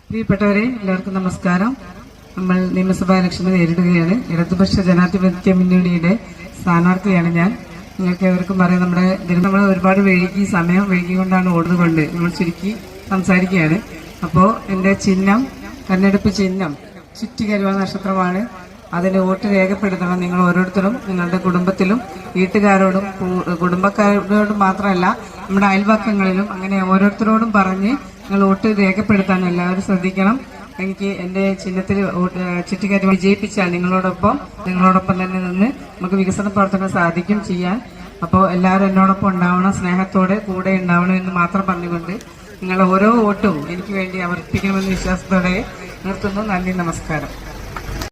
പ്രിയപ്പെട്ടവരെ, എല്ലാവർക്കും നമസ്കാരം. നമ്മൾ നിയമസഭാ ഇലക്ഷന് നേരിടുകയാണ്. ഇടതുപക്ഷ ജനാധിപത്യ മുന്നണിയുടെ സ്ഥാനാർത്ഥിയാണ് ഞാൻ. നിങ്ങൾക്ക് എവർക്കും പറയാം, നമ്മൾ ഒരുപാട് സമയം വൈകിക്കൊണ്ടാണ് ഓടുന്നത്. നമ്മൾ ചുരുക്കി സംസാരിക്കുകയാണ്. അപ്പോൾ എന്റെ ചിഹ്നം, തെരഞ്ഞെടുപ്പ് ചിഹ്നം ചുറ്റികരുവ നക്ഷത്രമാണ്. അതിൽ വോട്ട് രേഖപ്പെടുത്തണം. നിങ്ങൾ ഓരോരുത്തരും നിങ്ങളുടെ കുടുംബത്തിലും വീട്ടുകാരോടും കുടുംബക്കാരോടും മാത്രമല്ല, നമ്മുടെ അയൽവക്കങ്ങളിലും അങ്ങനെ ഓരോരുത്തരോടും പറഞ്ഞ് നിങ്ങൾ വോട്ട് രേഖപ്പെടുത്താൻ എല്ലാവരും ശ്രദ്ധിക്കണം. എനിക്ക് എന്റെ ചിഹ്നത്തിൽ ചുറ്റിക്കരുവ വിജയിപ്പിച്ചാൽ നിങ്ങളോടൊപ്പം തന്നെ നിന്ന് നമുക്ക് വികസന പ്രവർത്തനം സാധിക്കും ചെയ്യാൻ. അപ്പോൾ എല്ലാവരും എന്നോടൊപ്പം ഉണ്ടാവണം, സ്നേഹത്തോടെ കൂടെ ഉണ്ടാവണം എന്ന് മാത്രം പറഞ്ഞുകൊണ്ട് നിങ്ങളുടെ ഓരോ വോട്ടും എനിക്ക് വേണ്ടി അവർപ്പിക്കണമെന്ന് വിശ്വാസത്തോടെ നിർത്തുന്നു. നന്ദി, നമസ്കാരം.